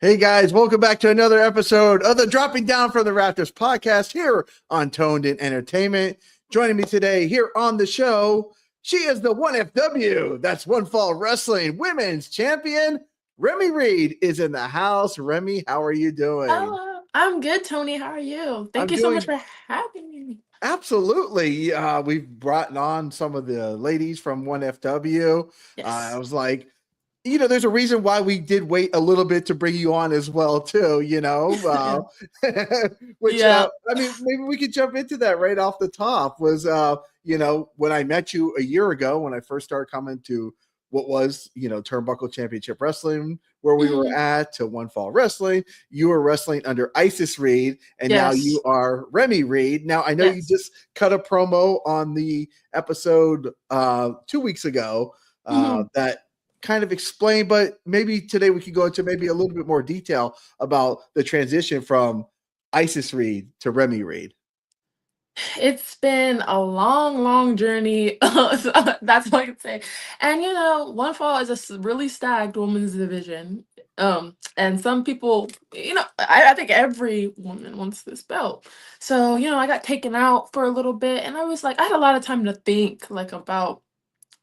Hey guys, welcome back to another episode of the Dropping Down from the Rafters podcast here on Toned In Entertainment. Joining me today here on the show, she is the 1FW, that's One Fall Wrestling Women's Champion. Remi Reade is in the house. Remi, how are you doing? Hello, I'm good, Tony. How are you? Thank I'm you so much doing for having me. absolutely. We've brought on some of the ladies from 1FW. I Yes. was like, there's a reason why we did wait a little bit to bring you on as well, too, Yeah. which, Yeah. I mean, maybe we could jump into that right off the top was, when I met you a year ago, when I first started coming to what was, Turnbuckle Championship Wrestling, where we were Mhm. at to One Fall Wrestling, you were wrestling under Isis Reade, and now you Yes. are Remi Reade. Now, I know you Yes. just cut a promo on the episode 2 weeks ago Mhm. that kind of explain, but maybe today we could go into maybe a little bit more detail about the transition from Isis Reade to Remi Reade. It's been a long, long journey. So that's all I can say. And One Fall is a really stacked women's division. And some people, I think every woman wants this belt. So, I got taken out for a little bit and I was like, I had a lot of time to think like about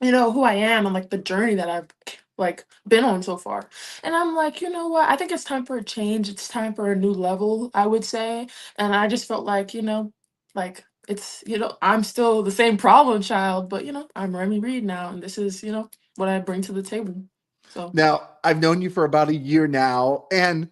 who I am and like the journey that I've like been on so far. And I'm like, you know what? I think it's time for a change. It's time for a new level, I would say. And I just felt like, like it's, I'm still the same problem child, but I'm Remy Reed now and this is, what I bring to the table. So Now, I've known you for about a year now, and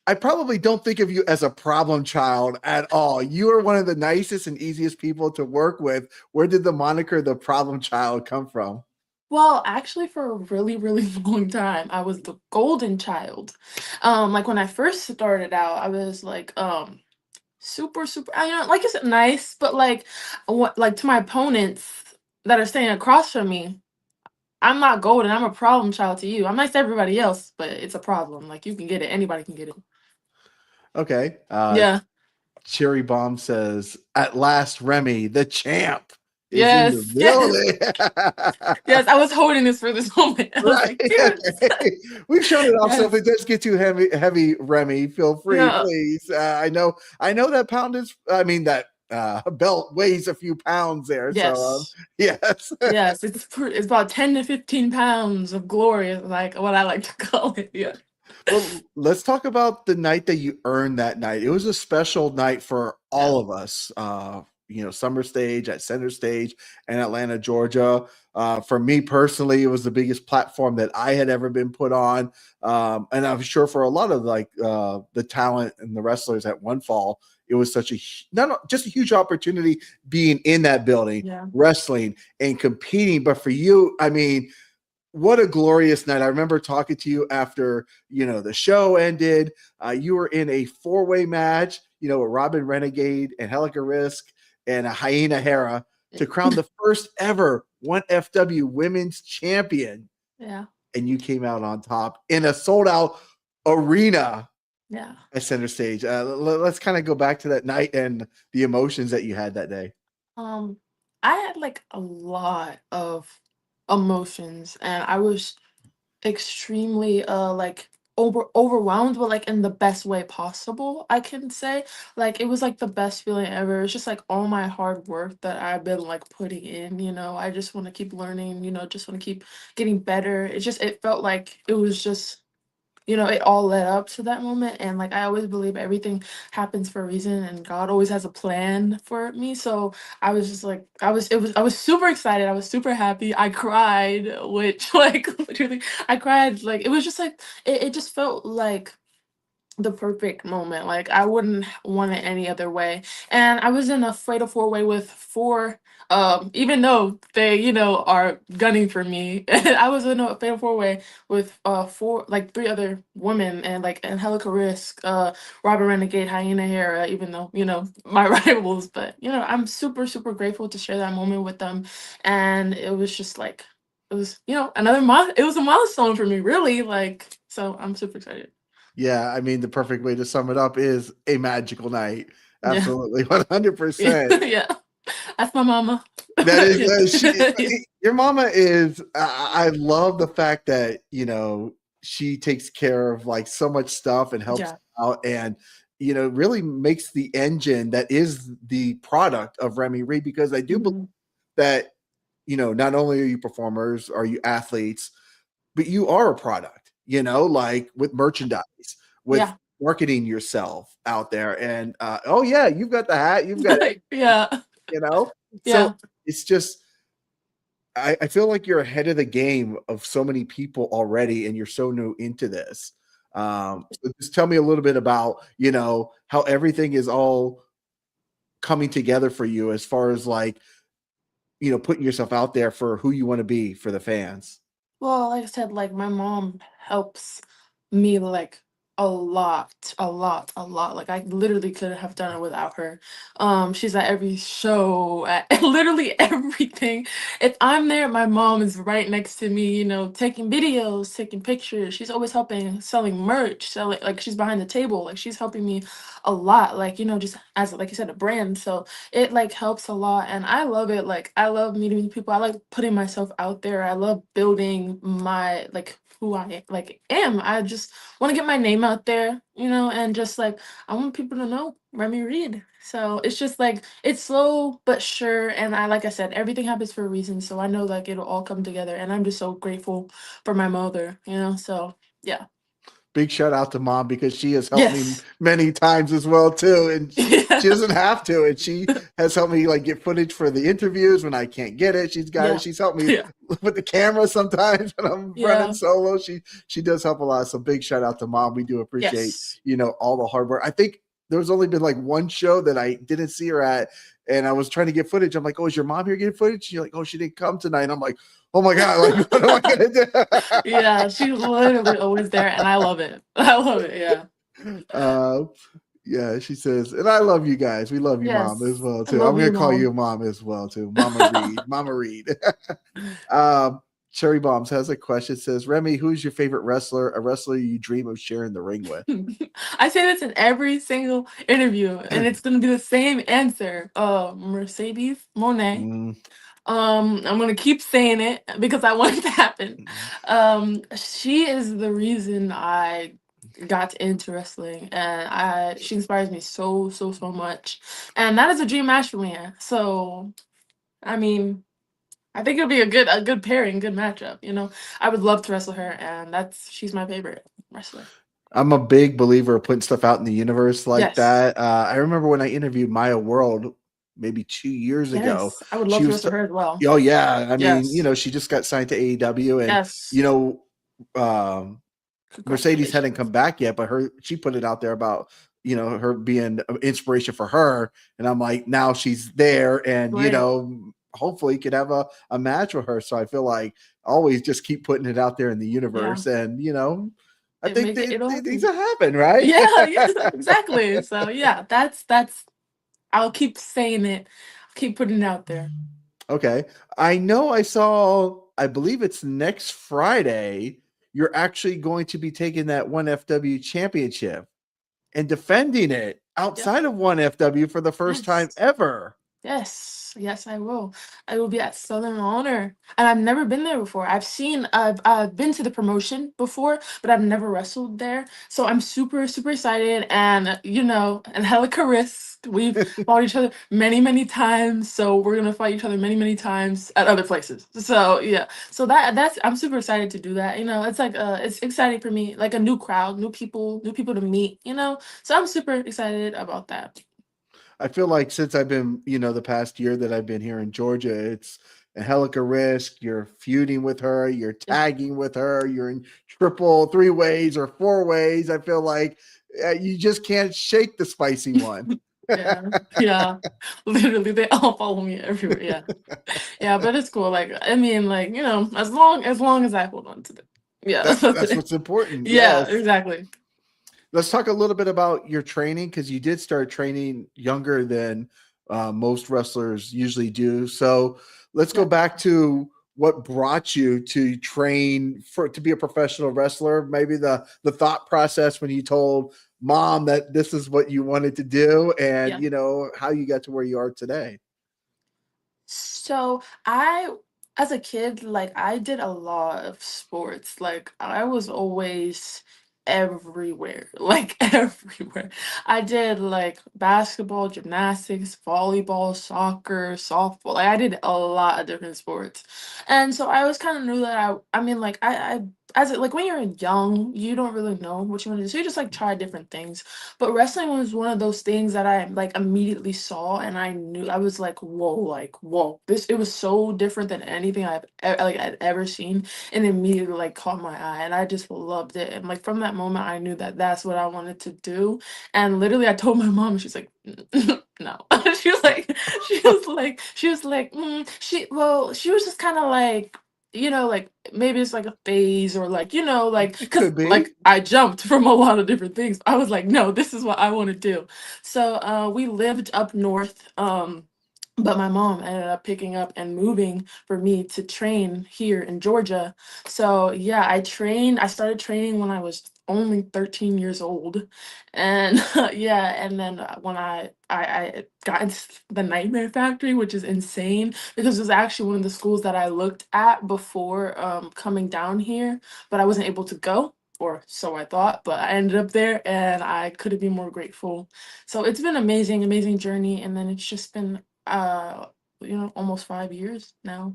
I probably don't think of you as a problem child at all. You are one of the nicest and easiest people to work with. Where did the moniker the problem child come from? well, actually, for a really, really long time, I was the golden child. Like when I first started out, I was like, super, super. Like it's nice, but like, what, like to my opponents that are staying across from me, I'm not golden. I'm a problem child to you. I'm nice to everybody else, but it's a problem. Like you can get it. Anybody can get it. Okay. Yeah. Cherry Bomb says, "At last, Remi, the champ, is in the Yes. Yes. building." Yes. I was holding this for this moment. I was Right. like, yes. We've shown it off. So if Yes. it does get too heavy, Remi, feel free, Yeah. please. I know that pound is, I mean, that belt weighs a few pounds there. So, Yes. yes. Yes. It's about 10 to 15 pounds of glory, is like what I like to call it. Yeah. Well, let's talk about the night that you earned that night. It was a special night for Yeah. all of us. Summer stage at Center Stage in Atlanta, Georgia. For me personally, it was the biggest platform that I had ever been put on. And I'm sure for a lot of the talent and the wrestlers at One Fall, it was such not just a huge opportunity being in that building, Yeah. wrestling and competing. But for you, I mean, what a glorious night. I remember talking to you after, the show ended. You were in a four-way match, with Robin Renegade and Helica Risk and a Hyena Hera to crown the first ever 1FW women's champion. Yeah. And you came out on top in a sold-out arena Yeah. at Center Stage. Let's kind of go back to that night and the emotions that you had that day. Um, I had like a lot of emotions and I was extremely like overwhelmed, but like in the best way possible, I can say. Like it was like the best feeling ever. It's just like all my hard work that I've been like putting in, I just want to keep learning, just want to keep getting better. It felt like it was just it all led up to that moment. And like I always believe everything happens for a reason and God always has a plan for me. So I was just like I was super excited. I was super happy. I cried, which like literally I cried. Like it was just like it just felt like the perfect moment. Like I wouldn't want it any other way. And I was in a fatal four way with four, even though they, are gunning for me. I was in a fatal four way with four, like three other women and like Angelica Risk, Robert Renegade, Hyena Hera, even though, my rivals, but I'm super, super grateful to share that moment with them. And it was just like it was, it was a milestone for me, really. Like, so I'm super excited. Yeah, I mean, the perfect way to sum it up is a magical night. Yeah. Absolutely, 100%. Yeah. That's my mama. That is, Yeah. she Yeah. your mama is I love the fact that, she takes care of like so much stuff and helps Yeah. out, and really makes the engine that is the product of Remi Reade, because I do believe Mhm. that not only are you performers, are you athletes, but you are a product, like with merchandise, with Yeah. marketing yourself out there. And oh yeah, you've got the hat, you've got it, Yeah. you know. So Yeah. it's just I feel like you're ahead of the game of so many people already, and you're so new into this. So just tell me a little bit about how everything is all coming together for you, as far as like putting yourself out there for who you want to be for the fans. Well, like I said, like my mom helps me like a lot, a lot, a lot. Like I literally couldn't have done it without her. She's at every show, at literally everything. If I'm there, my mom is right next to me, taking videos, taking pictures. She's always helping, selling merch, selling like she's behind the table. Like she's helping me a lot. Like, just as like you said, a brand. So it like helps a lot, and I love it. Like I love meeting new people. I like putting myself out there. I love building my like who I like am. I just want to get my name out there, and just like I want people to know Remi Reade. So it's just like it's slow but sure, and I like I said, everything happens for a reason. So I know like it'll all come together, and I'm just so grateful for my mother. So yeah. Big shout out to mom, because she has helped me Yes. many times as well too, and she Yeah. doesn't have to, and she has helped me like get footage for the interviews when I can't get it. She's got it. Yeah. She's helped me Yeah. with the camera sometimes when I'm running Yeah. solo. She does help a lot. So big shout out to mom. We do appreciate Yes. all the hard work. I think there's only been like one show that I didn't see her at, and I was trying to get footage. I'm like, oh, is your mom here getting footage? She's like, oh, she didn't come tonight. I'm like, oh my god, like what am I gonna Yeah, she's literally always there, and I love it. I love it. Yeah. do? Yeah, she says, and I love you guys. We love you, mom, as Yes. well I too. I'm love gonna you, call you mom. mom as well too, Mama Reed, Mama Reed. um, Cherry Bombs has a question. Says, Remi, who's your favorite wrestler? A wrestler you dream of sharing the ring with? I say this in every single interview, and it's gonna be the same answer. Mercedes Monet. Mm, I'm gonna keep saying it because I want it to happen. She is the reason I got into wrestling, and she inspires me so so so much, and that is a dream match for me. So I mean, I think it'll be a good pairing, good matchup. I would love to wrestle her, and she's my favorite wrestler. I'm a big believer of putting stuff out in the universe like Yes, that. I remember when I interviewed Maya World maybe 2 years ago. yes, I would love She to was, wrestle her as well. oh yeah, I mean, Yes, she just got signed to AEW, and yes, you um, Mercedes hadn't come congratulations. back yet, but she put it out there about her being an inspiration for her, and I'm like, now she's there, and Right? hopefully could have a match with her. So I feel like always just keep putting it out there in the Yeah, universe, and I it think make it it'll things happen. will happen, right? Yeah, yeah, exactly. So yeah, that's. I'll keep saying it. Keep putting it out there. Okay, I know. I saw. I believe it's next Friday. You're actually going to be taking that one FW championship and defending it Yep. outside of one FW for the first time Yes. ever. Yes, yes, I will. I will be at Southern Honor, and I've never been there before. I've been to the promotion before, but I've never wrestled there. So I'm super super excited, and and hella risk. We've fought each other many many times, so we're gonna fight each other many many times at other places. So yeah, so that's I'm super excited to do that. It's like it's exciting for me, like a new crowd, new people to meet. So I'm super excited about that. I feel like since I've been, the past year that I've been here in Georgia, it's a helica risk. You're feuding with her, you're Yeah. tagging with her, you're in triple, three ways, or four ways. I feel like you just can't shake the spicy one. Yeah, yeah. Literally, they all follow me everywhere. Yeah, yeah, but it's cool. Like, I mean, like, as long as I hold on to them. Yeah, that's what That's what's important. Yeah, Yes. exactly. Let's talk a little bit about your training, because you did start training younger than most wrestlers usually do. So let's go Yeah, back to what brought you to train to be a professional wrestler. Maybe the thought process when you told mom that this is what you wanted to do, and yeah. how you got to where you are today. So I as a kid, like I did a lot of sports. Like I was always everywhere, like everywhere. I did like basketball, gymnastics, volleyball, soccer, softball. Like I did a lot of different sports. And so I always kind of knew that I mean like I as it, like when you're young, you don't really know what you want to do. So you just like try different things. But wrestling was one of those things that I like immediately saw and I knew I was like, whoa. This it was so different than anything I'd ever seen and immediately like caught my eye and I just loved it. And like from that moment I knew that that's what I wanted to do. And literally I told my mom and she's like no. she was like she was just kind of like like maybe it's like a phase or like, like, It because could be. like I jumped from a lot of different things. I was like, no, this is what I want to do. So we lived up north. But my mom ended up picking up and moving for me to train here in Georgia. So yeah, I started training when I was only 13 years old. And yeah, and then when I got into the Nightmare Factory, which is insane because it was actually one of the schools that I looked at before coming down here, but I wasn't able to go, or so I thought. But I ended up there, and I couldn't be more grateful. So it's been amazing, amazing journey, and then it's just been uh almost 5 years now.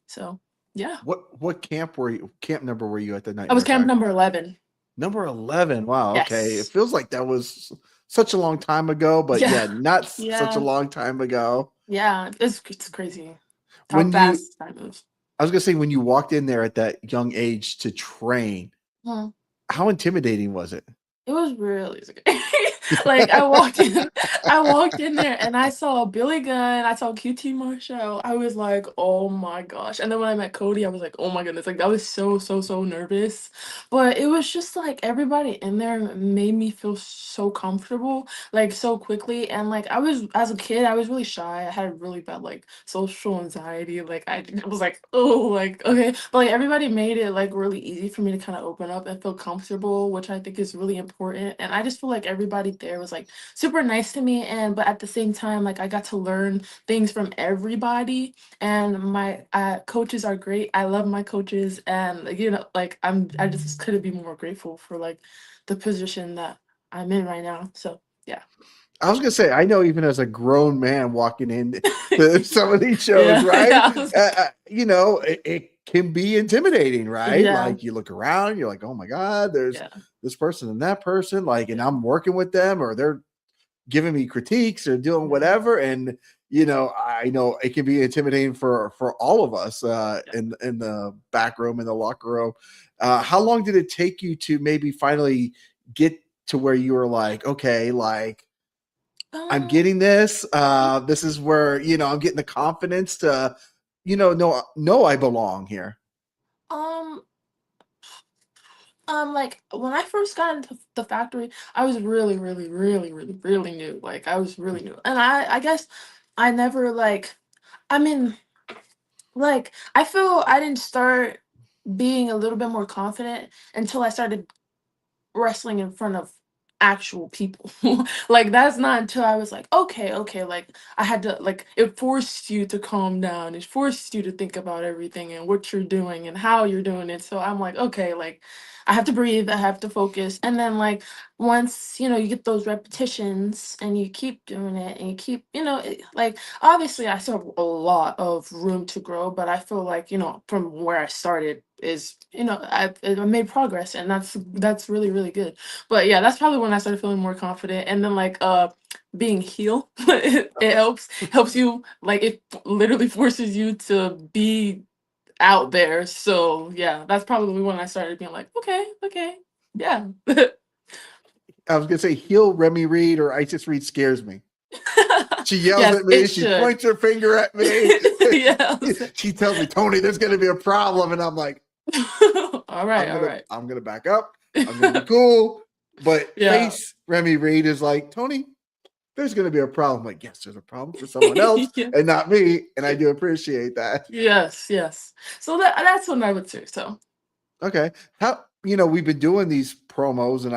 So yeah, What camp number were you at the I was Nightmare camp Factory? number 11. Number 11. Wow, okay. It Yes. feels like that was such a long time ago, but Yeah. yeah, not such a Yeah. long time ago. Yeah, it's crazy how When you fast time moves. I was gonna say when you walked in there at that young age to train, Hmm. how intimidating was it? It was really scary. Like, I walked in there and I saw Billy Gunn, I saw QT Marshall. I was like, "Oh my gosh." And then when I met Cody, I was like, "Oh my goodness." Like, I was so, so, so nervous. But it was just like everybody in there made me feel so comfortable, like so quickly. And like as a kid, I was really shy. I had really bad like social anxiety. Like I was like, "Oh, like okay." But like everybody made it like really easy for me to kind of open up and feel comfortable, which I think is really important. And I just feel like everybody there was like super nice to me. And but at the same time, like I got to learn things from everybody. And my coaches are great. I love my coaches, and like, like I just couldn't be more grateful for like the position that I'm in right now. So yeah. I was gonna say, I know even as a grown man walking in to some of these shows, Yeah. right? Yeah. It can be intimidating, right? Yeah. Like you look around, you're like, oh my God, there's Yeah. this person and that person, like, and Yeah. I'm working with them or they're giving me critiques or doing Yeah. whatever. And I know it can be intimidating for all of us Yeah. in the back room, in the locker room. How long did it take you to maybe finally get to where you were like, okay, like I'm Um, getting this. This is where I'm getting the confidence to, know I belong here. um, like when I first got into the factory, I was really, really, really, really, really new. Like I was really new, and I guess I never like. I mean, like I feel I didn't start being a little bit more confident until I started wrestling in front of actual people. Like that's not until I was like, okay, okay, like I had to like it forced you to calm down. It forced you to think about everything and what you're doing and how you're doing it. So I'm like, okay, like I have to breathe, I have to focus. And then like once, you get those repetitions and you keep doing it and you keep, like obviously I still have a lot of room to grow, but I feel like, from where I started is, I made progress and that's really, really good. But yeah, that's probably when I started feeling more confident. And then like being heel, it helps you like it literally forces you to be out there. So yeah, that's probably when I started being like, okay, okay, yeah. I was gonna say heel Remi Reade or Isis Reed scares me. She yells Yes, at it me. She should. points her finger at me. Yes. She tells me, Tony, there's gonna be a problem, and I'm like, All right, I'm all gonna right. I'm gonna back up. I'm gonna be cool. But Yeah. face Remi Reade is like, Tony, there's gonna be a problem. I'm like, yes, there's a problem for someone else Yeah. and not me. And I do appreciate that. Yes, yes. So that's what I would say. So Okay. How we've been doing these promos, and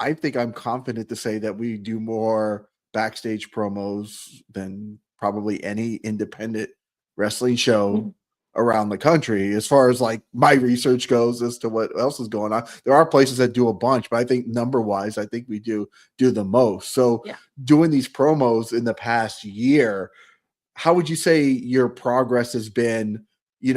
I think I'm confident to say that we do more backstage promos than probably any independent wrestling show around the country as far as like my research goes as to what else is going on. There are places that do a bunch, but I think number wise, I think we do the most. So Yeah. doing these promos in the past year, how would you say your progress has been,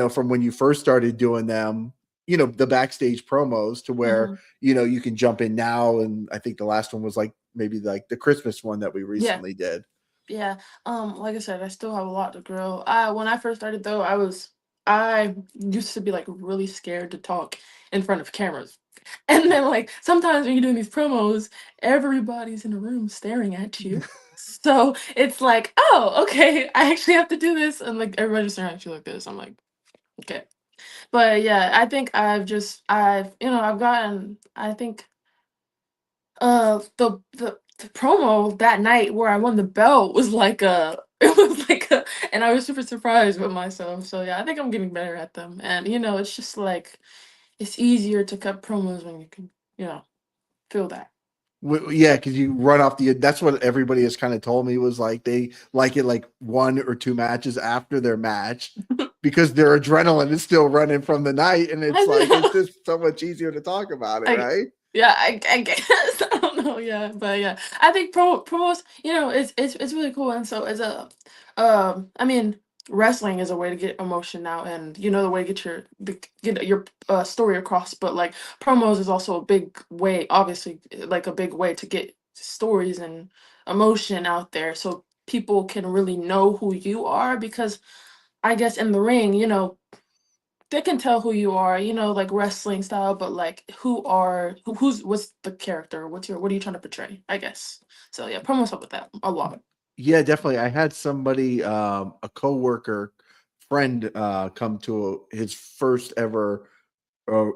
from when you first started doing them, the backstage promos to where, Mhm. you can jump in now? And I think the last one was like maybe like the Christmas one that we Yeah. recently did. Yeah. Like I said, I still have a lot to grow. When I first started though, I used to be like really scared to talk in front of cameras. And then like sometimes when you're doing these promos, everybody's in the room staring at you. So it's like, oh, okay, I actually have to do this. And like everybody's staring at you like this. I'm like, okay. But yeah, I think I've gotten, I think the promo that night where I won the belt was like a it was like a and I was super surprised with myself. So yeah, I think I'm getting better at them. And it's just like it's easier to cut promos when you can, feel that. Yeah, because you run off the. That's what everybody has kind of told me was like they like it like one or two matches after their match because their adrenaline is still running from the night, and it's like it's I just so much easier to talk about it, I right? yeah, I guess I don't know, yeah, but yeah, I think promos, it's really cool, and so as a, I mean, wrestling is a way to get emotion now, and the way to get your story across. But like promos is also a big way, obviously, like a big way to get stories and emotion out there, so people can really know who you are. Because I guess in the ring, they can tell who you are, like wrestling style, but like what's the character? What are you trying to portray? I guess. So yeah, promos help with that a lot. Yeah, definitely. I had somebody, a coworker friend, come to his first ever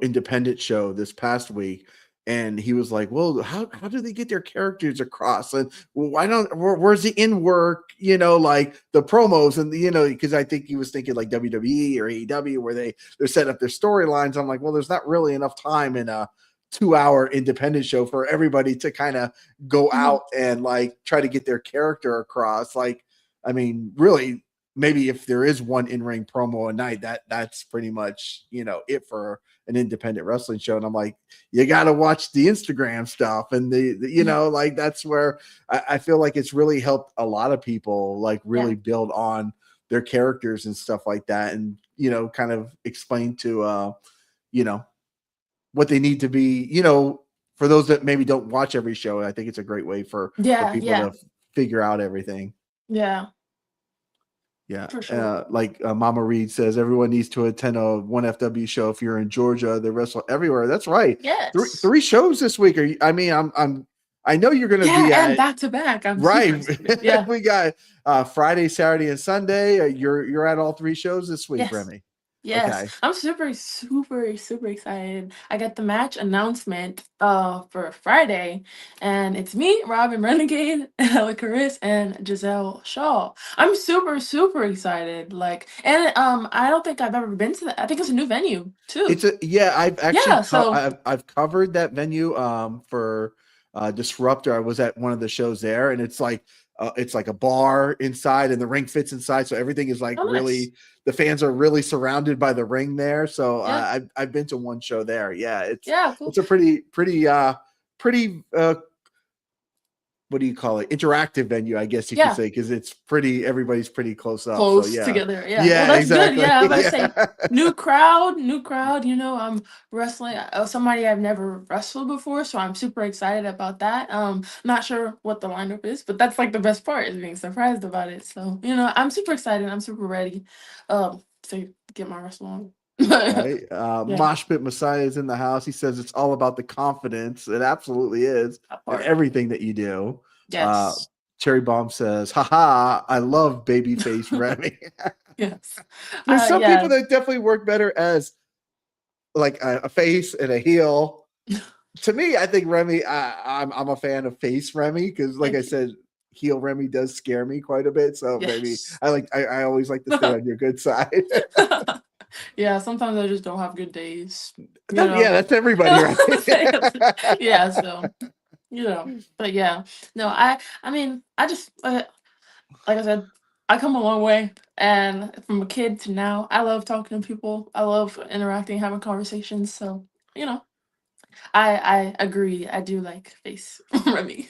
independent show this past week, and he was like, "Well, how do they get their characters across? And well, why don't where's the in work? Like the promos and because I think he was thinking like WWE or AEW where they're setting up their storylines. I'm like, well, there's not really enough time in a 2-hour independent show for everybody to kind of go Mhm. out and like try to get their character across. Like, I mean, really, maybe if there is one in-ring promo a night, that's pretty much it for an independent wrestling show. And I'm like, you got to watch the Instagram stuff and Yeah. like that's where I feel like it's really helped a lot of people like Yeah. really build on their characters and stuff like that, and kind of explain to you know what they need to be, for those that maybe don't watch every show. I think it's a great way for Yeah. people to Yeah. figure out everything. Yeah. Yeah. For sure. Like Mama Reed says, everyone needs to attend a one FW show. If you're in Georgia, they wrestle everywhere. That's right. Three Yes. three shows this week. I mean, I know you're going to Yeah, be and at back to back. I'm super right. excited. Yeah. We got Friday, Saturday, and Sunday. You're at all three shows this week, Yes. Remy. Yes, Okay. I'm super, super, super excited. I got the match announcement for Friday, and it's me, Robin Renegade, Ella Chris, and Giselle Shaw. I'm super, super excited. Like, and I don't think I've ever been to that. I think it's a new venue too. Yeah, I've actually Yeah, so I've covered that venue for Disruptor. I was at one of the shows there, and it's like a bar inside, and the ring fits inside, so everything is like oh nice. really, the fans are really surrounded by the ring there. So Yeah, I've been to one show there. Yeah, yeah, cool. it's a pretty what do you call it, interactive venue, I guess you could Yeah. say, because it's pretty, everybody's pretty close up. So Close yeah. together. Yeah. Well, Yeah, that's good. exactly. Yeah, I was about to Yeah. say new crowd, new crowd. I'm wrestling somebody I've never wrestled before, so I'm super excited about that. Not sure what the lineup is, but that's like the best part is being surprised about it. So, I'm super excited. I'm super ready to get my wrestle on. Right. Yeah, Mosh Pit Messiah is in the house. He says it's all about the confidence. It absolutely is that in part. everything that you do. Uh, Yes. Cherry Bomb says, haha, I love babyface Remy. Yes. There's some people Yeah. that definitely work better as like a face and a heel. To me, I think Remy, I'm a fan of face Remy because, like I Thank you. said, heel Remy does scare me quite a bit. So maybe Yes. I always like to stay on your good side. Yeah, sometimes I just don't have good days, Yeah, that's everybody, right? Yeah, so, but yeah. No, I mean, I just, like I said, I come a long way, and from a kid to now, I love talking to people. I love interacting, having conversations. So you know, I agree. I do like face Remy.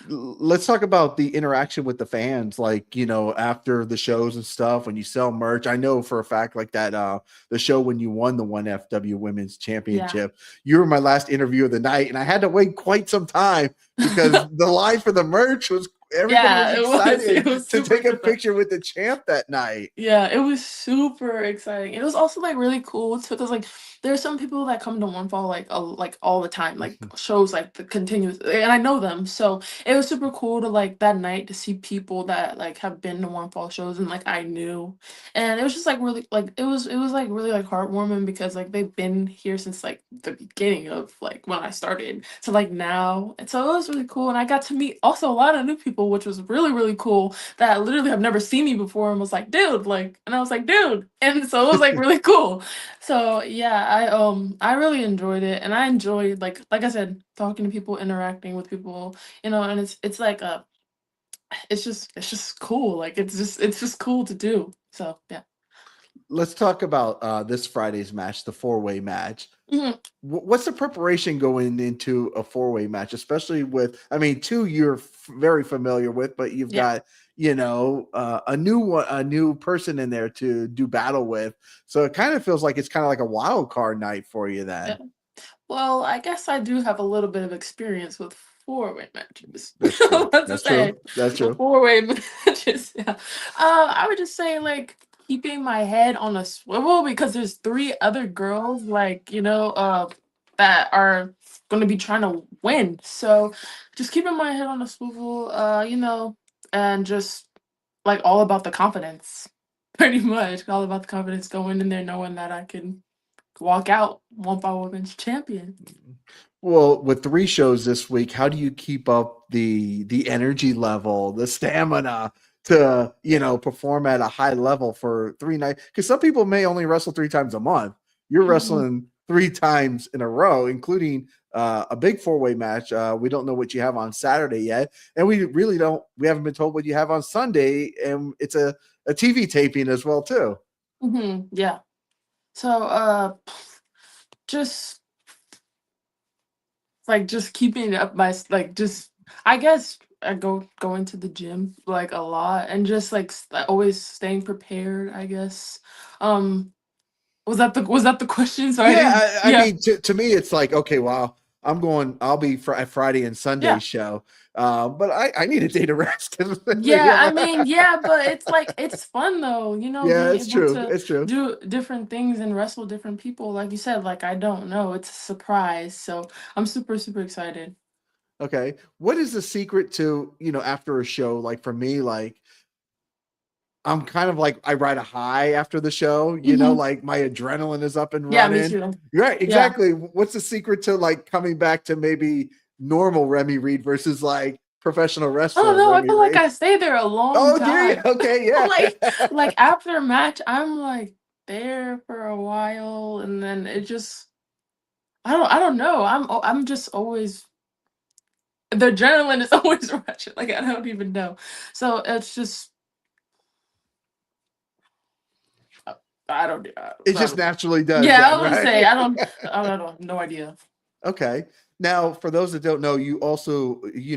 Let's talk about the interaction with the fans, like, after the shows and stuff, when you sell merch. I know for a fact, like, that the show when you won the 1FW women's Yeah. championship, you were my last interview of the night, and I had to wait quite some time because the line for the merch was, everybody was Yeah, it was. It excited was to super take a exciting. picture with the champ that night. Yeah, it was super exciting. It was also like really cool too, because like there's some people that come to One Fall like all the time, like shows like the continuous, and I know them, so it was super cool to like that night to see people that like have been to One Fall shows and like I knew, and it was just like really like it was like really like heartwarming because like they've been here since like the beginning of like when I started to like now, and so it was really cool, and I got to meet also a lot of new people, which was really cool that literally have never seen me before and was like, dude, like, and I was like, dude, and so it was like really cool. So yeah, I really enjoyed it, and I enjoyed like I said, talking to people, interacting with people, and it's like it's just cool. Like it's just cool to do. So yeah. Let's talk about this Friday's match, the four-way match. Mhm. What's the preparation going into a four-way match, especially with, I mean, two you're very familiar with, but you've Yeah. got, a new one, a new person in there to do battle with. So it kind of feels like it's kind of like a wild card night for you Yeah. then. Well, I guess I do have a little bit of experience with four-way matches. That's true. Let's That's just say true. That's true. four-way matches. Yeah. I would just say like keeping my head on a swivel because there's three other girls like that are going to be trying to win. So just keeping my head on a swivel, and just like all about the confidence. Pretty much all about the confidence going in there knowing that I can walk out one by women's champion. Well, with three shows this week, how do you keep up the energy level, the stamina to, perform at a high level for 3 nights? Because some people may only wrestle 3 times a month. You're Mhm. wrestling 3 times in a row, including a big four-way match. We don't know what you have on Saturday yet, and we really don't. We haven't been told what you have on Sunday, and it's a TV taping as well too. Yeah. So just just keeping up just I guess I going to the gym like a lot and just always staying prepared, I guess. Um was that the question? So I Yeah, didn't I yeah. mean, to me, it's like, okay, well, I'll be at Friday and Sunday Yeah. show, but I need a day to rest. Yeah, I mean, yeah, but it's like it's fun though, Yeah, being it's able true. to It's true. do different things and wrestle different people. Like you said, like I don't know, it's a surprise. So I'm super excited. Okay. What is the secret to, after a show? Like for me, like I'm kind of like I ride a high after the show, Hmm. like my adrenaline is up and Yeah, me running. too. Right, Yeah. exactly. What's the secret to like coming back to maybe normal Remy Reed versus like professional I don't wrestler know. I Remy feel like Reed? I stay there a long Oh, do you? time. Okay, like yeah. like after a match, I'm like there for a while, and then it just I don't know. I'm just always the adrenaline is always rushing. Like I don't even know. So it's just uh, It I just don't. naturally does Yeah, I that, was gonna right? say I don't no idea. Okay. Now, for those that don't know, you also, you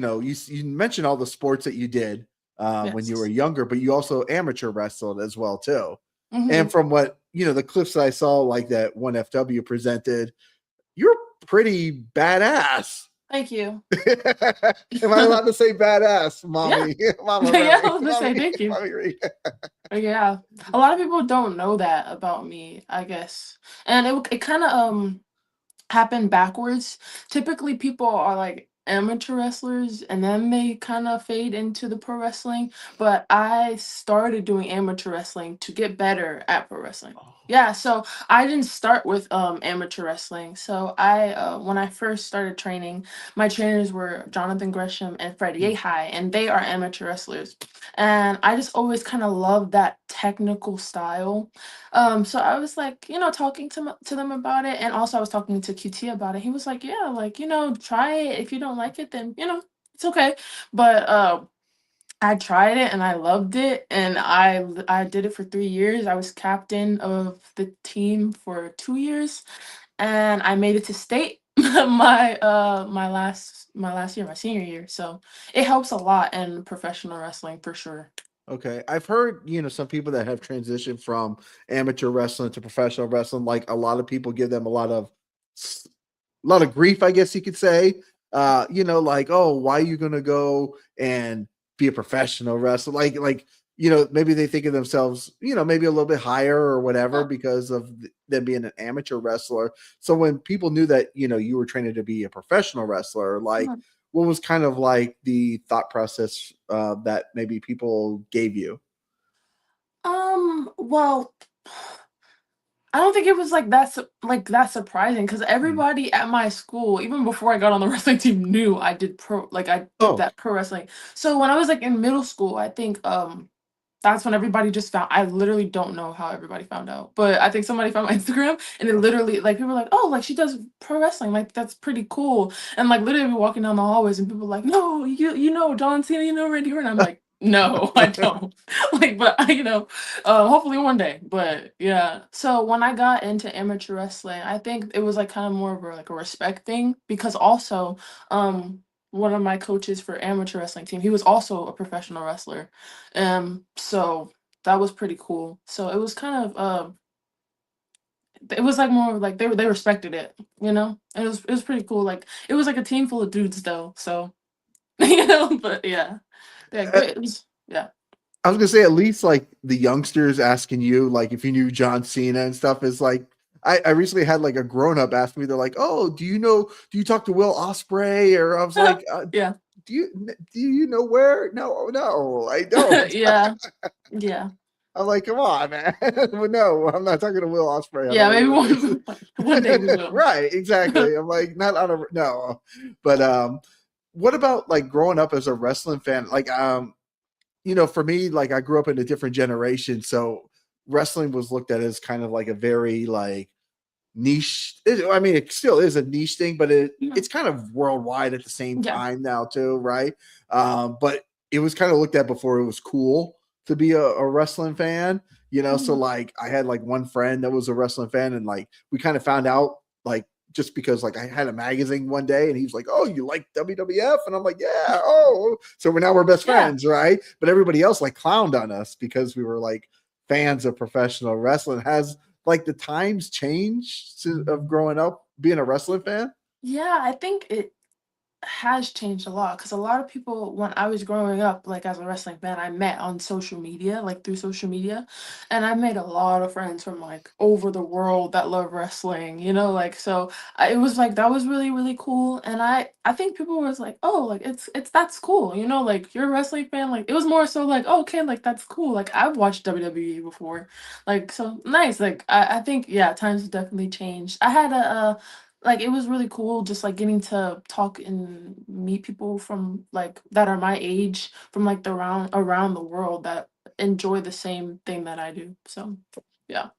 mentioned all the sports that you did when you were Yes. younger, but you also amateur wrestled as well too. Hmm. And from what the clips that I saw, like that one FW presented, you're pretty badass. Thank you. Am I allowed to say badass, Yeah. mommy, mama Yeah, I Remy, was gonna say mommy, thank you. mommy Reed? Yeah, a lot of people don't know that about me, I guess, and it kind of happen backwards. Typically, people are like amateur wrestlers and then they kind of fade into the pro wrestling. But I started doing amateur wrestling to get better at pro wrestling. Yeah, so I didn't start with amateur wrestling. So I when I first started training, my trainers were Jonathan Gresham and Freddie Ahai, and they are amateur wrestlers. And I just always kind of loved that technical style. So I was like, talking to them about it, and also I was talking to QT about it. He was like, "Yeah, like try it. If you don't like it, then it's okay." But I tried it and I loved it, and I did it for 3 years. I was captain of the team for 2 years, and I made it to state my last year, my senior year. So it helps a lot in professional wrestling for sure. Okay. I've heard, some people that have transitioned from amateur wrestling to professional wrestling, like a lot of people give them a lot of grief, I guess you could say. Like, oh, why are you gonna go and be a professional wrestler? Maybe they think of themselves, maybe a little bit higher or whatever Uh, because of them being an amateur wrestler. So when people knew that, you were training to be a professional wrestler, like uh, what was kind of like the thought process that maybe people gave you? well, I don't think it was like that surprising because Mhm. everybody at my school, even before I got on the wrestling team, knew I did I did Oh, that pro wrestling. So when I was like in middle school, I think that's when everybody just found. I literally don't know how everybody found out, but I think somebody found my Instagram, and it literally like people were like, "Oh, like she does pro wrestling, like that's pretty cool." And like literally walking down the hallways, and people were like, "No, you know John Cena, you know Randy Orton." I'm like, "No, I don't." Like, but hopefully one day. But yeah, so when I got into amateur wrestling, I think it was like kind of more of like a respect thing because also, one of my coaches for amateur wrestling team, he was also a professional wrestler. So that was pretty cool. So it was kind of it was like more of like they respected it, you know? It was pretty cool. Like it was like a team full of dudes though. So but yeah. Yeah, great. It was yeah. I was gonna say at least like the youngsters asking you like if you knew John Cena and stuff is like I recently had like a grown up ask me they're like, oh, do you talk to Will Osprey? Or I was like, Yeah. do you know where? No, I don't. Yeah. Yeah. I'm like, come on, man. Well, no, I'm not talking to Will Osprey. I don't Yeah, know maybe who that is. one day we will. Right, exactly. I'm like, not on a no. But what about like growing up as a wrestling fan? Like for me, like I grew up in a different generation, so wrestling was looked at as kind of like a very like niche. I mean, it still is a niche thing, but Yeah. it's kind of worldwide at the same Yeah. time now too, right? But it was kind of looked at before it was cool to be a wrestling fan, So Mhm. like, I had like one friend that was a wrestling fan, and like we kind of found out like just because like I had a magazine one day and he was like, "Oh, you like WWF?" And I'm like, "Yeah." Oh, so we're best Yeah. friends, right? But everybody else like clowned on us because we were like fans of professional wrestling. Has like the times changed of growing up being a wrestling fan? Yeah, I think it has changed a lot because a lot of people when I was growing up, like as a wrestling fan, I met on social media, like through social media, and I made a lot of friends from like over the world that love wrestling, like so it was like that was really really cool, and I think people was like, oh, like it's that's cool, like you're a wrestling fan, like it was more so like, oh, okay, like that's cool, like I've watched WWE before, like so nice, like I think yeah, times have definitely changed. I had like, it was really cool just, like, getting to talk and meet people from, like that are my age from, like, the around the world that enjoy the same thing that I do, so, yeah.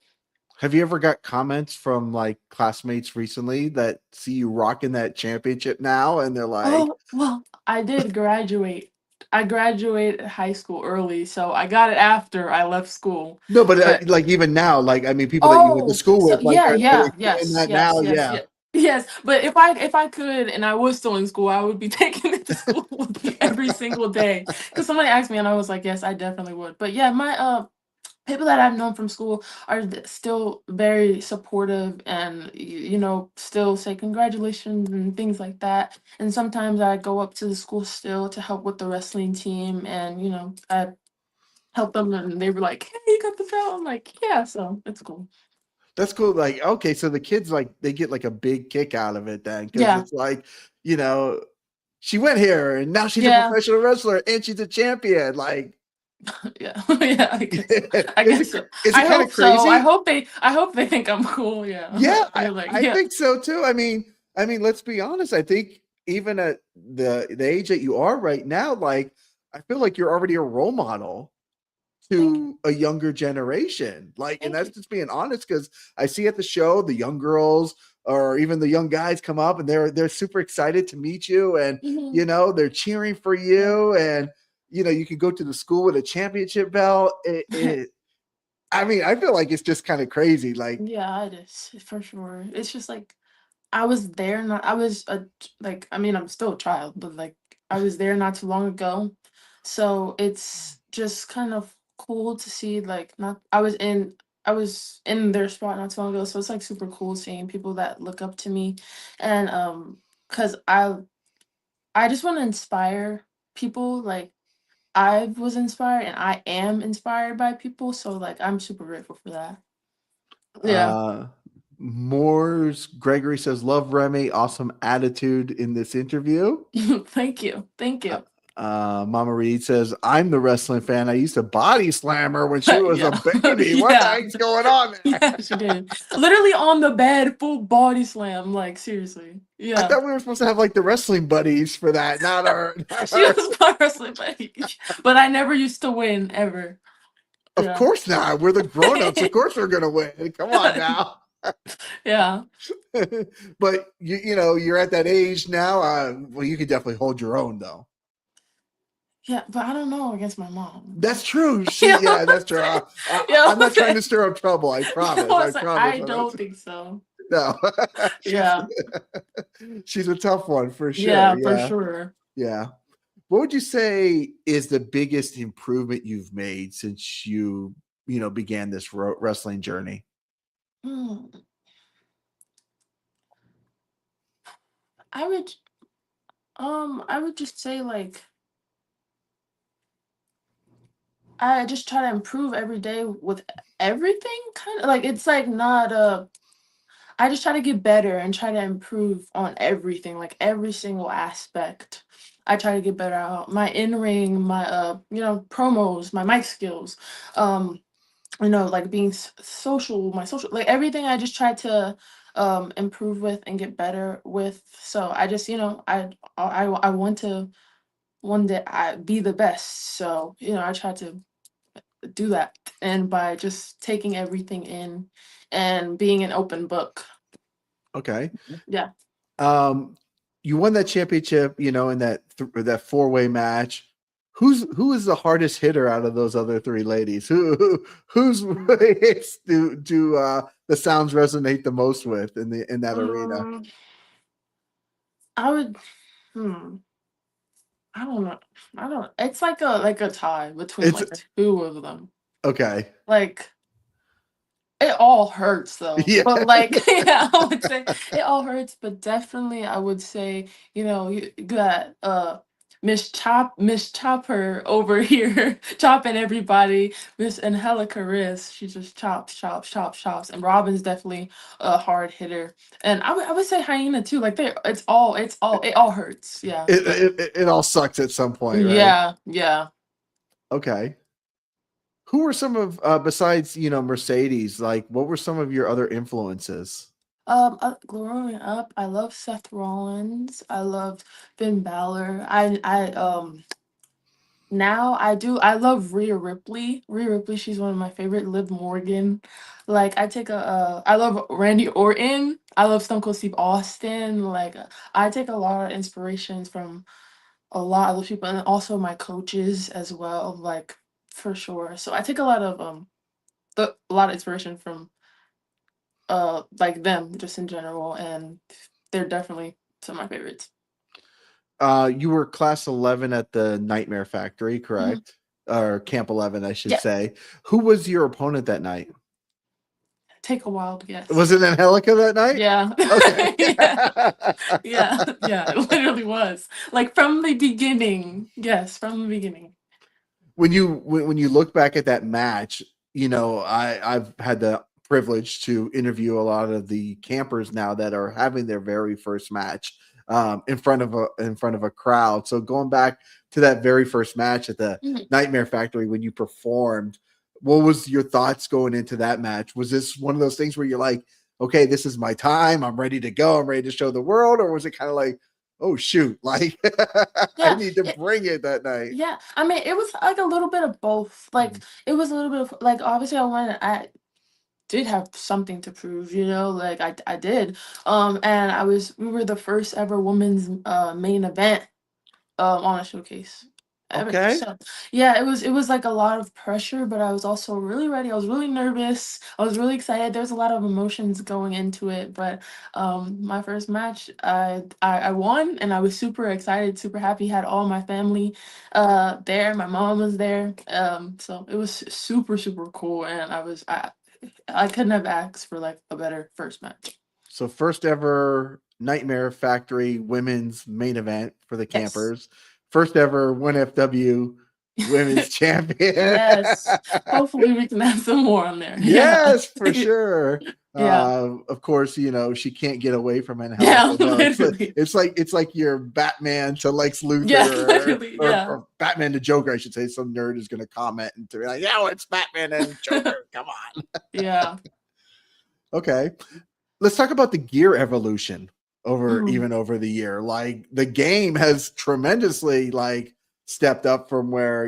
Have you ever got comments from like classmates recently that see you rocking that championship now and they're like, Oh, well, I did graduate. I graduated high school early, so I got it after I left school, no, but but like even now, like I mean, people that you went to oh, school so with, like, yeah, are they yeah, saying yes, that yes, now? yes, Yeah. yeah. Yes, but if I could and I was still in school, I would be taking it to school with me every single day. Because somebody asked me and I was like, yes, I definitely would. But yeah, my people that I've known from school are still very supportive and still say congratulations and things like that. And sometimes I go up to the school still to help with the wrestling team and I help them and they were like, hey, you got the belt. I'm like, yeah, so it's cool. That's cool. Like, okay, so the kids like they get like a big kick out of it then because Yeah. it's like, you know, she went here and now she's a Yeah. professional wrestler and she's a champion. Like, Yeah. Yeah, I guess so. I is guess it so. is it I kind of hope so. crazy? I hope they think I'm cool. Yeah, Yeah. They're like, I yeah. think so too. I mean, let's be honest. I think even at the age that you are right now, like I feel like you're already a role model Thank you. to a younger generation. Like, and Thank that's you. just being honest because I see at the show the young girls or even the young guys come up and they're super excited to meet you and Mhm. they're cheering for Yeah. you and you can go to the school with a championship belt. I mean, I feel like it's just kind of crazy. Like, Yeah, it is for sure. It's just like I was there, not I was like I mean I'm still a child, but like I was there not too long ago, so it's just kind of cool to see like not I was in their spot not too long ago, so it's like super cool seeing people that look up to me, and because I just want to inspire people like I was inspired and I am inspired by people, so like I'm super grateful for that. Yeah. uh, Moore's Gregory says, "Love Remy, awesome attitude in this interview." Thank you. Thank Uh, you. Mama Reed says, "I'm the wrestling fan. I used to body slam her when she was a Yeah. baby. What the Yeah. heck's going on there?" Yeah, she did. Literally on the bed, full body slam, like seriously. I Yeah. thought we were supposed to have like the wrestling buddies for that, not our. Not She our was my wrestling buddy. But I never used to win ever. of Yeah. course not. We're the grown-ups. Of course we're gonna win. Come on now. Yeah. But you're at that age now. Well, you can definitely hold your own though. Yeah, but I don't know against my mom. That's true. You know Yeah, what that's I'm true. saying? You know I'm what I'm not trying saying? to stir up trouble. I You know promise. what I'm I saying? promise. I don't think so. No. she's Yeah. she's a tough one for sure. Yeah, for Yeah, sure. yeah. What would you say is the biggest improvement you've made since you began this wrestling journey? Hmm. I would I would just say like I just try to improve every day with everything kind of like it's like not I just try to get better and try to improve on everything, like every single aspect. I try to get better out my in-ring, my promos, my mic skills, um, like being social, my social like everything I just try to improve with and get better with. So I just, I want to one day I be the best. So, I try to do that and by just taking everything in and being an open book. Okay. Yeah. Um, you won that championship, in that four-way match. Who is the hardest hitter out of those other three ladies? Whose hits do the sounds resonate the most with in that arena? Um, I would hmm, I don't know. I don't it's like a tie between It's like two of them. okay. Like it all hurts though. Yeah. But like yeah, I would say it all hurts, but definitely I would say, you got Miss Chopper over here chopping everybody. Miss Angelica Riz, she just chops, chops, chops, chops. And Robin's definitely a hard hitter. And I would say Hyena too. Like it all hurts. Yeah. It, But it it all sucks at some point, right? yeah, yeah. Okay. Who were some of besides Mercedes? Like, what were some of your other influences? Growing up, I love Seth Rollins. I loved Finn Balor. Now I love Rhea Ripley. Rhea Ripley, she's one of my favorite. Liv Morgan. Like I love Randy Orton. I love Stone Cold Steve Austin. Like I take a lot of inspirations from a lot of those people and also my coaches as well, like for sure. So I take a lot of a lot of inspiration from like them just in general and they're definitely some of my favorites. You were class 11 at the Nightmare Factory, Mhm. correct? Or Camp 11, I should Yeah, say. Who was your opponent that night? take a wild Was guess. it Angelica that night? Yeah. Okay. Yeah. Yeah. Yeah. It literally was. Like from the beginning. Yes, from the beginning. When you look back at that match, I've had the privilege to interview a lot of the campers now that are having their very first match in front of a crowd. So going back to that very first match at the Mhm. Nightmare Factory when you performed, what was your thoughts going into that match? Was this one of those things where you're like, okay, this is my time, I'm ready to go, I'm ready to show the world, or was it kind of like, oh shoot, like I Yeah. need to bring it that night? Yeah. I mean, it was like a little bit of both. Like it was a little bit of like obviously I did have something to prove, like I did. And we were the first ever women's main event on a showcase. Okay. So yeah, it was like a lot of pressure, but I was also really ready. I was really nervous. I was really excited. There was a lot of emotions going into it, but my first match, I won, and I was super excited, super happy. Had all my family there. My mom was there. So it was super super cool, and I couldn't have asked for like a better first match. So first ever Nightmare Factory women's main event for the Yes. campers. First ever 1FW women's champion. Yes. Hopefully we can have some more on there. Yeah. Yes, for sure. Yeah. Of course, she can't get away from an Hell Yeah, in a Cell. It's like literally. it's like your Batman to Lex Luthor, Yeah, or, literally. or, Yeah. or Batman to Joker, I should say. Some nerd is going to comment and to be like, "Yeah, it's Batman and Joker. Come on." Yeah. Okay, let's talk about the gear evolution Mm. over the year. Like the game has tremendously like stepped up from where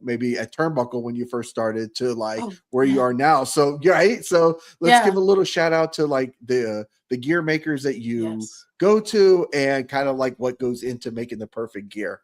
maybe at Turnbuckle when you first started to like Oh, where you yeah. are now. So right, so let's give Yeah. a little shout out to like the gear makers that you Yes. go to and kind of like what goes into making the perfect gear.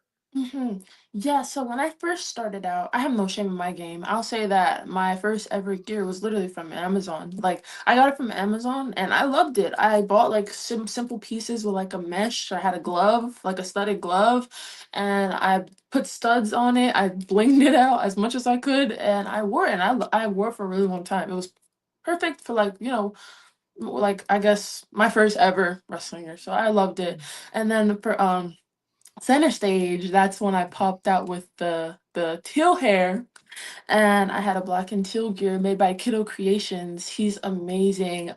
Yeah, so when I first started out, I have no shame in my game. I'll say that my first ever gear was literally from Amazon. Like, I got it from Amazon and I loved it. I bought like simple pieces with like a mesh. I had a glove, like a studded glove, and I put studs on it. I blinged it out as much as I could, and I wore it. And I wore it for a really long time. It was perfect for like, like I guess my first ever wrestling gear. So I loved it. And then for center stage, that's when I popped out with the teal hair, and I had a black and teal gear made by Kiddo Creations. He's amazing.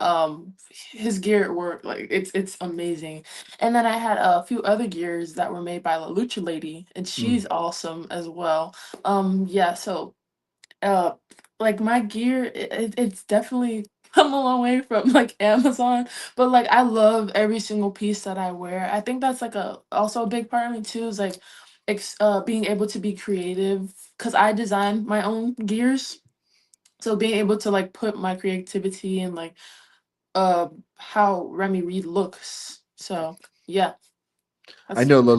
His gear at work, like it's amazing. And then I had a few other gears that were made by La Lucha Lady, and Mm. she's awesome as well. Yeah, so uh like my gear, it's definitely come a long way from like Amazon, but like I love every single piece that I wear. I think that's like a also a big part of me too, is like being able to be creative, because I design my own gears. So being able to like put my creativity in like uh how Remi Reade looks. So yeah, I that's know La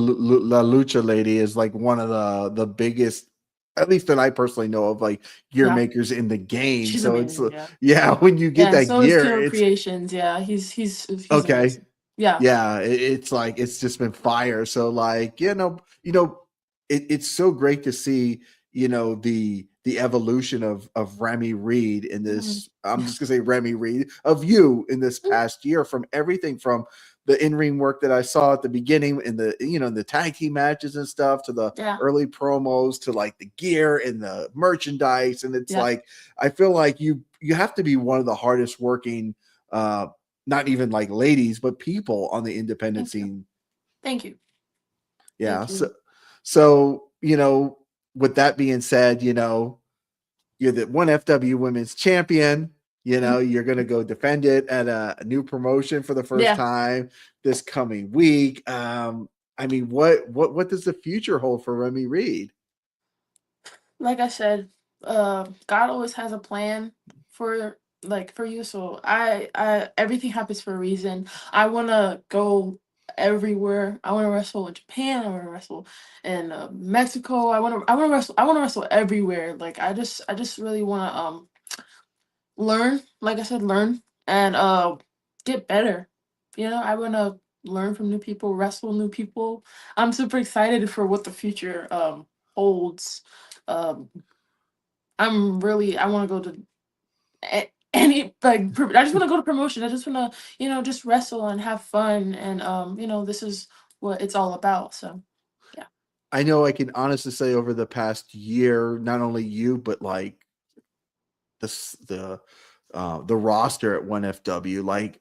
Lucha Lady is like one of the biggest, at least that I personally know of, like gear yeah, makers in the game. she's So it's amazing, yeah. yeah, when you Yeah, get and that so is gear, Kiddo it's Creations. Yeah, he's okay. amazing. Yeah. Yeah, it's like it's just been fire. So like, it's so great to see, the evolution of Remy Reed in Mhm. this. I'm just gonna say Remy Reed of you in this Mm, past year, from everything from the in-ring work that I saw at the beginning in the tag team matches and stuff, to the yeah, early promos, to like the gear and the merchandise. And it's yeah. like I feel like you have to be one of the hardest working, uh not even like ladies, but people on the independent Thank you. scene. Thank you. Yeah. Thank So, you. so with that being said, you're the one FW women's champion. Mhm. You're gonna go defend it at a new promotion for the first Yeah. time this coming week. I mean, what does the future hold for Remy Reed? Like I said, God always has a plan for for you. So I everything happens for a reason. I wanna go everywhere. I wanna wrestle in Japan. I wanna wrestle in Mexico. I wanna wrestle everywhere. Like I just really wanna learn, like I said, learn and get better. I want to learn from new people, wrestle new people. I'm super excited for what the future holds. Um I want to go to any like I just want to go to promotion. I just want to, just wrestle and have fun, and this is what it's all about. So, yeah. I know I can honestly say over the past year, not only you, but like the roster at 1FW. Like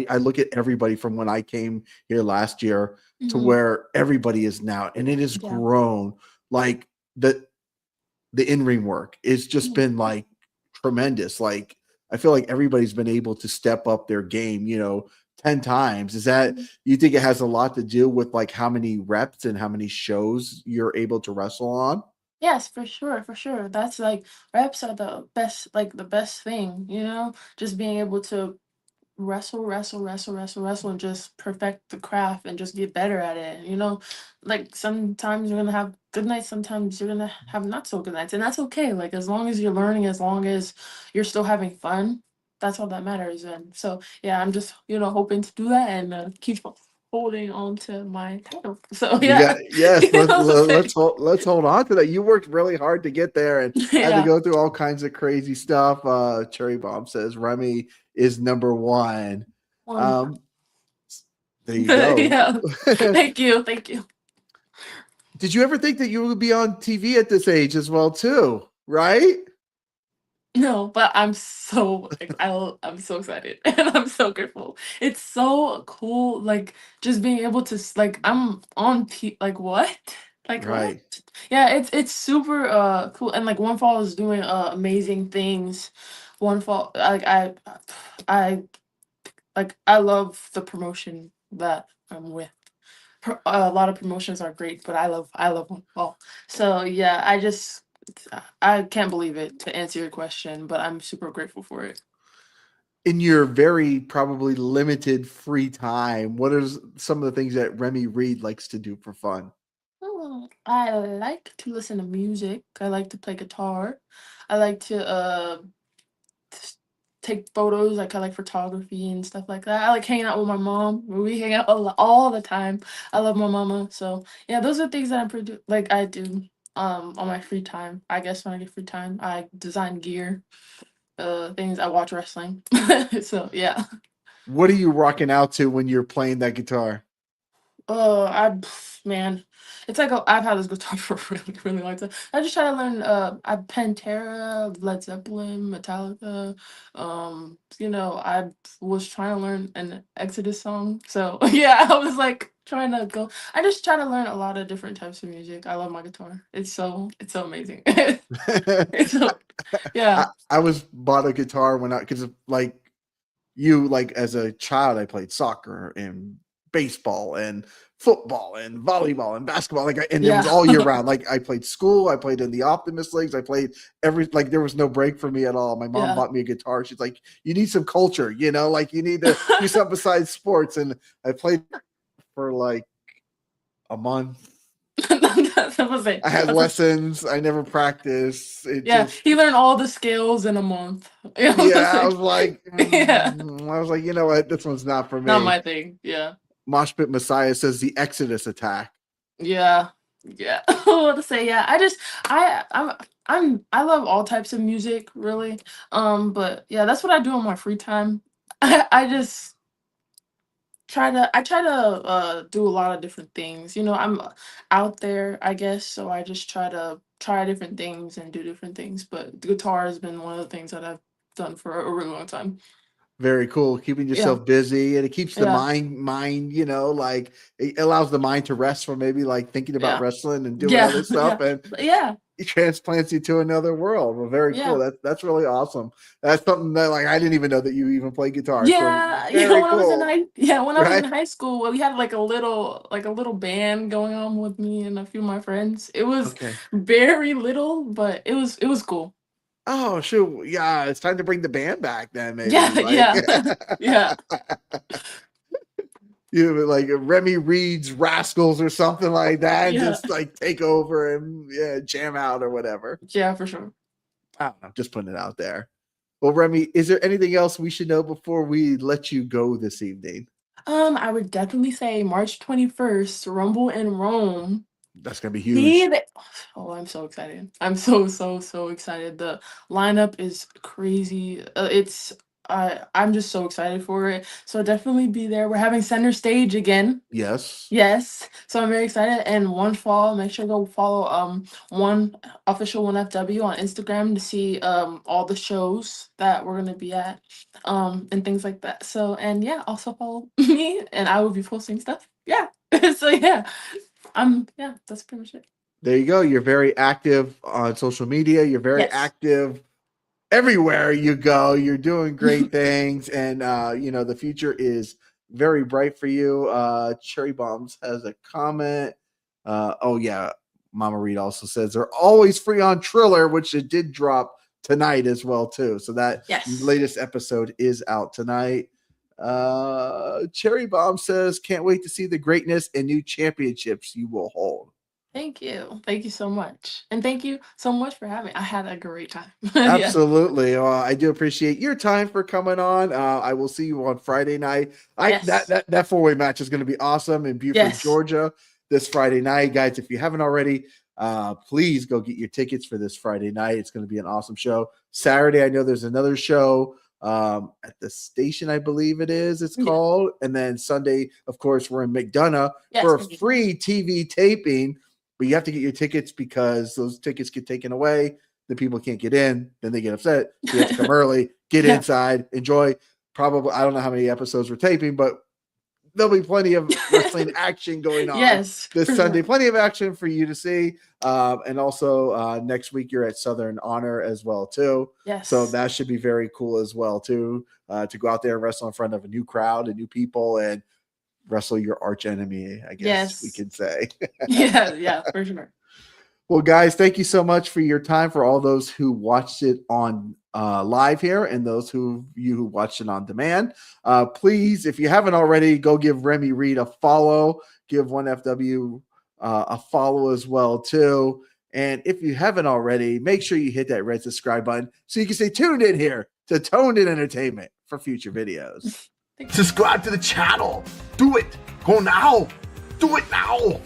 I look at everybody from when I came here last year to Hmm. where everybody is now, and it has Yeah. grown. Like the in-ring work, it's just Mhm. been like tremendous. Like I feel like everybody's been able to step up their game, 10 times. Is that, Mhm. you think it has a lot to do with like how many reps and how many shows you're able to wrestle on? Yes, for sure, for sure. That's like reps are the best, like the best thing, just being able to wrestle, and just perfect the craft and just get better at it. Like sometimes you're gonna have good nights, sometimes you're gonna have not so good nights, and that's okay. Like as long as you're learning, as long as you're still having fun, that's all that matters. And so yeah, I'm just hoping to do that and keep holding on to my title. So You got yeah, yes. say. Let's hold on to that. You worked really hard to get there and had to Yeah. go through all kinds of crazy stuff. Cherry Bomb says Remy is number one. One. Um, there you go. Yeah. Thank you. Did you ever think that you would be on TV at this age as well, too? Right? No, but I'm so excited and I'm so grateful. It's so cool, like just being able to like I'm on like what? Like what? Right. Yeah, it's super cool, and like One Fall is doing amazing things. One Fall, like I I love the promotion that I'm with. A lot of promotions are great, but I love One Fall. So yeah, I can't believe it, to answer your question, but I'm super grateful for it. In your very probably limited free time, what are some of the things that Remy Reade likes to do for fun? I like to listen to music. I like to play guitar. I like to s- take photos. Like I like photography and stuff like that. I like hanging out with my mom. We hang out all the time. I love my mama. So yeah, those are things that I do on my free time. I guess when I get free time, I design gear, things. I watch wrestling. So yeah. What are you rocking out to when you're playing that guitar? Oh, man, it's like I've had this guitar for a really, really long time. I just try to learn. I Pantera, Led Zeppelin, Metallica. I was trying to learn an Exodus song. So yeah, I was like trying to go. I just try to learn a lot of different types of music. I love my guitar. It's so amazing. It's so yeah, I was bought a guitar when I because like you like as a child I played soccer and baseball and football and volleyball and basketball and it was yeah, all year round. Like I played school, I played in the Optimist leagues, I played like there was no break for me at all. My mom yeah. bought me a guitar. She's like, you need some culture, like you need to do something besides sports. And I played for like a month. That's what I'm saying. I had lessons. I never practiced. It Yeah, just he learned all the skills in a month. You know what I'm yeah, I saying? was like, Yeah, I was like, you know what? This one's not for not me. my thing. Yeah, Moshpit Messiah says the Exodus attack. yeah, yeah. What to say? Yeah, I love all types of music, really. But yeah, that's what I do on my free time. I just I try to do a lot of different things. I'm out there, I guess, so I just try to try different things and do different things. But the guitar has been one of the things that I've done for a really long time. Very cool. Keeping Yeah, yourself busy and it keeps the yeah, mind, like it allows the mind to rest from maybe like thinking about yeah. wrestling and doing Yeah, other stuff. yeah, And yeah, it transplants you to another world. Well, very cool. yeah, That's really awesome. That's something that like I didn't even know that you even play guitar. So yeah, very When cool. I was in Right? high school, we had like a little band going on with me and a few of my friends. It was Okay. very little, but it was cool. Oh shoot. Yeah, it's time to bring the band back then, maybe. Yeah, Like yeah, yeah, you like Remy Reed's Rascals or something like that, and yeah, just like take over and yeah, jam out or whatever. yeah, for sure. I don't know, just putting it out there. Well, Remy, is there anything else we should know before we let you go this evening? I would definitely say March 21st, Rumble in Rome. That's gonna be Be huge. the Oh, I'm so excited. I'm so excited. The lineup is crazy. I'm just so excited for it. So definitely be there. We're having center stage again. Yes. Yes. So I'm very excited. And One Fall, make sure to go follow one official 1FW on Instagram to see all the shows that we're gonna be at and things like that. So and yeah, also follow me and I will be posting stuff. Yeah. So yeah. Yeah, that's pretty much it. There you go. You're very active on social media. You're very Yes. active everywhere you go. You're doing great things, and the future is very bright for you. Cherry Bombs has a comment. Oh yeah, Mama Reed also says they're always free on Triller, which it did drop tonight as well too. So that Yes. latest episode is out tonight. Cherry Bomb says, can't wait to see the greatness and new championships you will hold. Thank you. Thank you so much. And thank you so much for having me. I had a great time. Yeah. Absolutely. I do appreciate your time for coming on. I will see you on Friday night. Yes. That four-way match is going to be awesome in Beaufort, Yes. Georgia this Friday night. Guys, if you haven't already, please go get your tickets for this Friday night. It's going to be an awesome show. Saturday, I know there's another show at the station, I believe it's called. And then Sunday, of course, we're in McDonough for a free TV taping. But you have to get your tickets because those tickets get taken away. The people can't get in. Then they get upset. So you have to come early, get inside, enjoy. Probably, I don't know how many episodes we're taping, but there'll be plenty of wrestling action going on this Sunday. Sure. Plenty of action for you to see. And also next week, you're at Southern Honor as well, too. Yes. So that should be very cool as well, too, to go out there and wrestle in front of a new crowd and new people and wrestle your arch enemy, I guess we can say. Yeah, for sure. Well, guys, thank you so much for your time. For all those who watched it on live here and those who watched it on demand, please, if you haven't already, go give Remi Reade a follow. Give 1FW a follow as well, too. And if you haven't already, make sure you hit that red subscribe button so you can stay tuned in here to Toned In Entertainment for future videos. Subscribe to the channel. Do it. Go now. Do it now.